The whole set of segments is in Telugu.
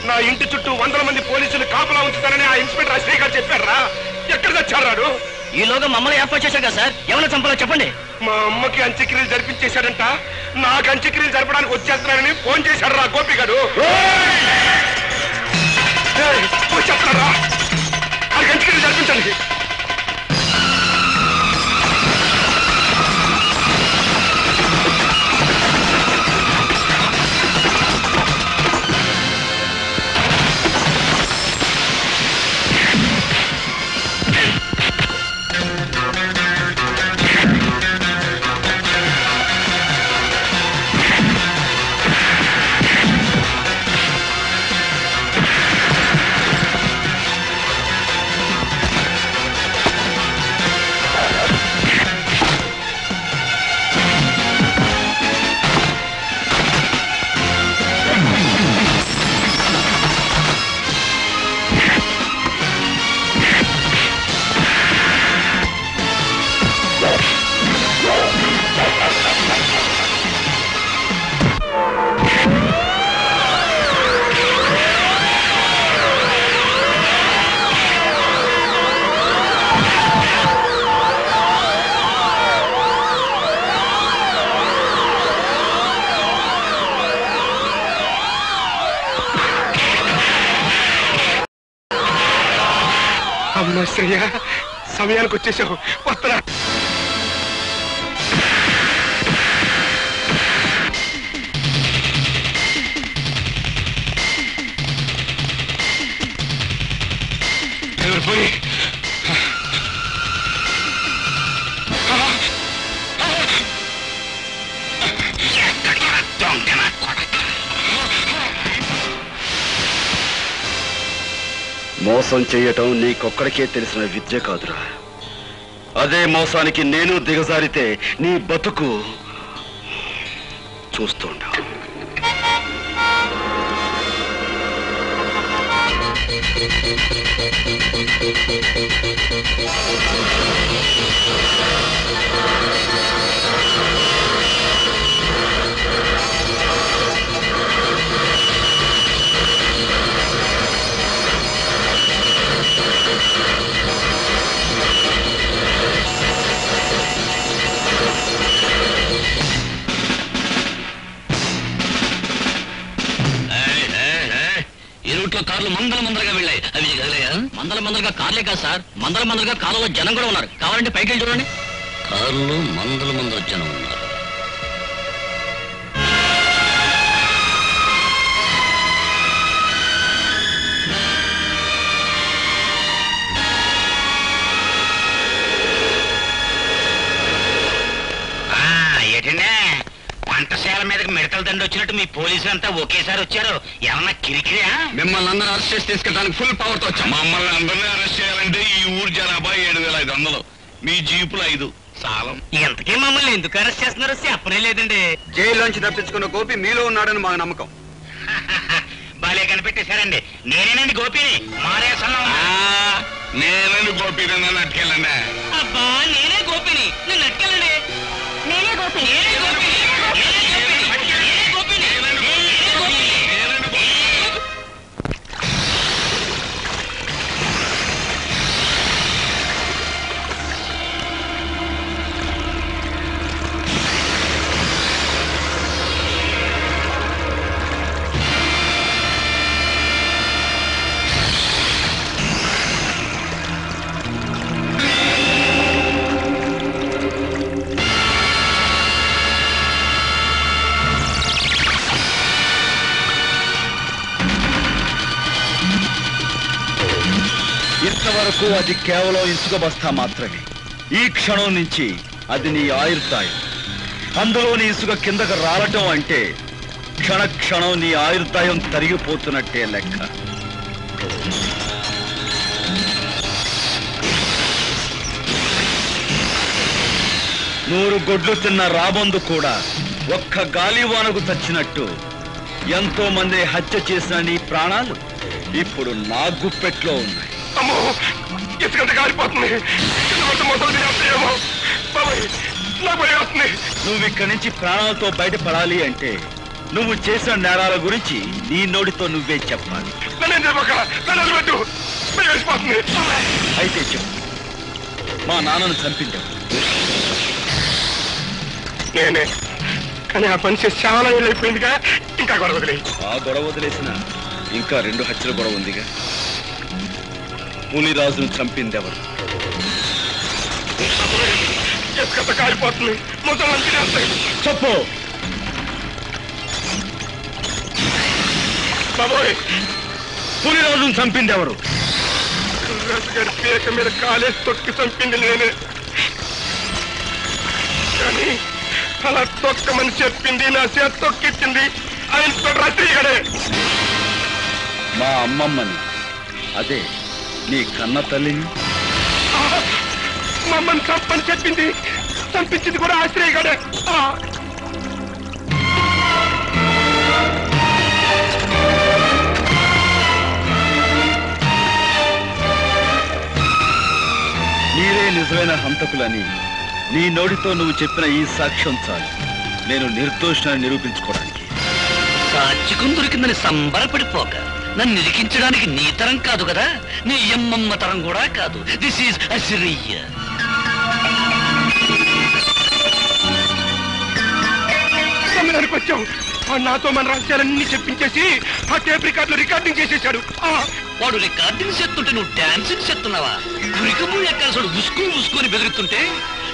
నా ఇంటి చుట్టూ 100 మంది పోలీసులు కాపలా ఉంచుతారని ఆ ఇన్స్పెక్టర్ అశ్వయ్ గారు చెప్పారా? ఎక్కడ తెచ్చాడు? ఈలోగా మమ్మల్ని ఏర్పాటు చేశారు కదా సార్, ఎవరైనా చంపాలో చెప్పండి. మా అమ్మకి అంత్యక్రియలు జరిపించేశాడంట. నాకు అంత్యక్రియలు జరపడానికి వచ్చేస్తున్నానని ఫోన్ చేశాడు రా గోపి గారు. వచ్చేస్తున్నారా? అది అంత్యక్రియలు జరిపించండి. శ్రేయ, సమయానికి వచ్చేసావు. వస్తా. పోయి మోసం చేయటం నీకొక్కడికే తెలిసిన విద్య కాదురా. అదే మోసానికి నేను దిగజారితే నీ బతుకు చూస్తుండా. కార్లు మందల మందలుగా వెళ్ళాయి. అవి కదిలేయా? మందల మందలుగా కార్లే కాదు సార్, మందల మందలుగా కారులో జనం కూడా ఉన్నారు. కావాలంటే పైకి వెళ్ళి చూడండి. కారులో మందల మందల జనం ఉన్నారు. ఏంటంటే వంటశాల మీదకి మిడతల దండ వచ్చినట్టు మీ పోలీసులు అంతా ఒకేసారి వచ్చారు. ఏమన్నా కిరికిరియా? మిమ్మల్ని అందరూ అరెస్ట్ చేసి తీసుకెళ్ళడానికి ఫుల్ పవర్ తో వచ్చాం. మమ్మల్ని అందరినీ అరెస్ట్ చేయాలంటే ఈ ఊరు జనాభా 7500, మీ జీపులు 5 సాలం. ఎంతకీ మమ్మల్ని ఎందుకు అరెస్ట్ చేస్తున్నారో చెప్పనే లేదండి. జైల్లోంచి తప్పించుకున్న గోపి మీలో ఉన్నాడని మాకు నమ్మకం. బాలే కనిపెట్టేశారండి. నేనేనండి గోపిని. మారేసన్నా నేనండి గోపి, నన్ను అట్టుకెళ్ళండి. అబ్బా నేనే గోపిని, నన్ను అట్టుకెళ్ళండి. నేనే గోపి. ఇంతవరకు అది కేవలం ఇసుక బస్తా మాత్రమే. ఈ క్షణం నుంచి అది నీ ఆయుర్దాయం. అందులోని ఇసుక కిందకు రాలటం అంటే క్షణ క్షణం నీ ఆయుర్దాయం తరిగిపోతున్నట్టే లెక్క. నూరు గొడ్లు తిన్న రాబందు కూడా ఒక్క గాలివానకు చచ్చినట్టు ఎంతో మంది హత్య చేసిన నీ ప్రాణాలు ఇప్పుడు నా గుప్పెట్లో ఉన్నాయి. అమ్మో ఇసుకంత కాలిపోతుంది. మొదలు తినేస్తాయేమో బాబాయ్, నా భయం వస్తుంది. నువ్వు ఇక్కడి నుంచి ప్రాణాలతో బయటపడాలి అంటే నువ్వు చేసిన నేరాల గురించి నీ నోటితో నువ్వే చెప్పాలి. నన్ను చెప్పక, నన్ను వదిలిపెట్టు, భయం వేసిపోతుంది. అయితే చెప్పు, మా నాన్నను చంపించావు. నేనే, కానీ ఆ పని చేసి చాలా ఏళ్ళు అయిపోయిందిగా. ఇంకా గొడవ వదిలే. ఆ గొడవ వదిలేసిన ఇంకా 2 హత్యల గొడవ ఉందిగా. పులిరాజును చంపిందెవరు? ఇసుకంత కాలిపోతుంది, ముసలి తినేస్తాయి. చెప్పు. బాబోయ్, పులిరాజును చంపిందెవరు? గారి పేక మీద కాలేసి తొక్కి చంపింది నేనే. కానీ అలా తొక్కమని చెప్పింది, నా చేత తొక్కిచ్చింది ఆయన రాత్రిగడే. మా అమ్మమ్మని, అదే నీ కన్న తల్లిని. మమ్మల్ని చంపని చెప్పింది, చంపించింది కూడా ఆశ్రయగడే. మీరే నిజమైన హంతకులని నీ నోటితో నువ్వు చెప్పిన ఈ సాక్ష్యం చాలు నేను నిర్దోషాన్ని నిరూపించుకోవడానికి. సాక్షికం దొరికిందని సంబరపడిపోక నన్ను నిరికించడానికి నీ తరం కాదు కదా, నీ అమ్మమ్మ తరం కూడా కాదు. This is Assyria. సమయానికి వచ్చావు. నాతో మన రహస్యాలన్నీ చెప్పించేసి ఆ టేప్ రికార్డులో రికార్డింగ్ చేసేశాడు. వాడు రికార్డింగ్ చేస్తుంటే నువ్వు డాన్సింగ్ చేస్తున్నావా? గురికము ఎక్కాల్సాడు ఉసుకుని బెదురుతుంటే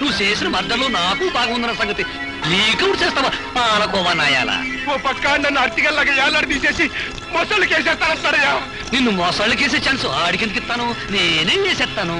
నువ్వు చేసిన మద్దలో నాకు బాగుందన్న సంగతి నీకవుడు చేస్తావా? పాలకోవా నాయాలా. ఓ పక్క నన్ను అర్టిగల్లాగా ఏలాడి తీసేసి మొసళ్ళకి వేసేస్తానంటారయ్యా. నిన్ను మోసాళ్ళకేసే ఛాన్స్ ఆడికెందుకు ఇస్తాను? నేనే వేసేస్తాను.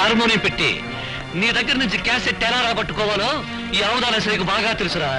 హార్మోనియం పెట్టి నీ దగ్గర నుంచి క్యాసెట్ ఎలా రాబట్టుకోవాలో ఈ అవధాన శ్రీకు బాగా తెలుసురా.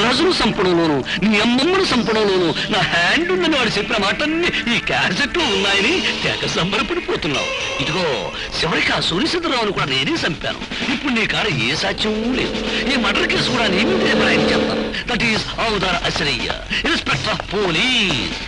రాజును సంపడంలోను నీ అమ్మమ్మను సంపడంలోను నా హ్యాండ్ ఉందని వాడు చెప్పిన మాటన్ని ఈ క్యాసెట్లు ఉన్నాయని తెగ సంబరపడిపోతున్నావు. ఇదిగో చివరికి ఆ సూర్యచంద్రరావును కూడా నేనే చంపాను. ఇప్పుడు నీ కాడ ఏ సాక్ష్యం లేదు. ఈ మర్డర్ కేసు కూడా నీ మీద ఆయన చెప్తాను. దట్ ఈస్ అవతార అశ్రయ్య, ఇన్స్పెక్టర్ ఆఫ్ పోలీస్.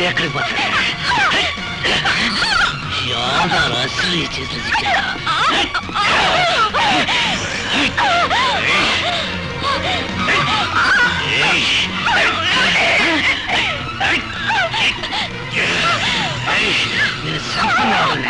ఎక్కడికి పోతా అసలు చేసేది నేను సంపన్నాను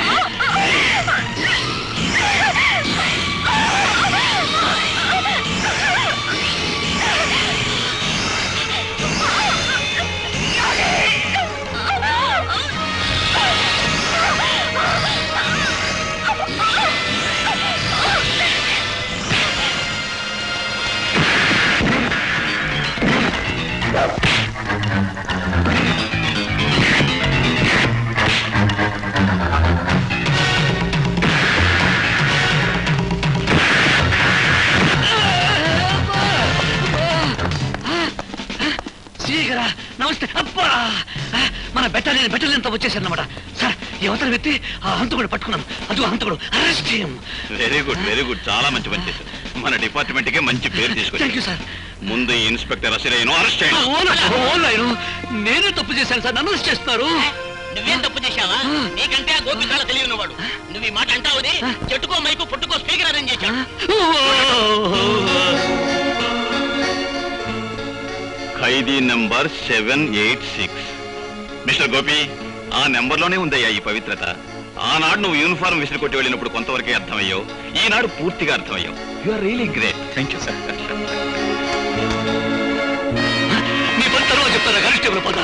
నమస్తే అబ్బా మన బెటాలియన్ వచ్చేసారన్నమాట సార్ యువతల వ్యక్తి ఆ హంతకుడు పట్టుకున్నాను అది హంతకుడు అరెస్ట్ చేయం వెరీ గుడ్ చాలా మంచి పని చేశారు మన డిపార్ట్మెంట్ కి మంచి పేరు తీసుకొచ్చారు సార్ ముందు ఇన్స్పెక్టర్ అసిరేను అరెస్ట్ చేయండి నేనే తప్పు చేశాను సార్ నన్ను అరెస్ట్ చేస్తున్నారు నువ్వేం తప్పు చేశావా నీకంటే ఆ గోపి చాలా తెలియనివాడు నువ్వు ఈ మాట అంటావుని చెట్టుకో మైకు పుట్టుకో స్పీకర్ అరేంజ్ చేశాడు ఖైదీ నంబర్ 786 మిస్టర్ గోపి ఆ నెంబర్లోనే ఉందయ్యా ఈ పవిత్రత ఆనాడు నువ్వు యూనిఫారం విసిరి కొట్టి వెళ్ళినప్పుడు కొంతవరకే అర్థమయ్యావు ఈనాడు పూర్తిగా అర్థమయ్యావు you are really great thank you sir నీ పని తర్వాత చెప్తారా కానిస్టేబుల్ పద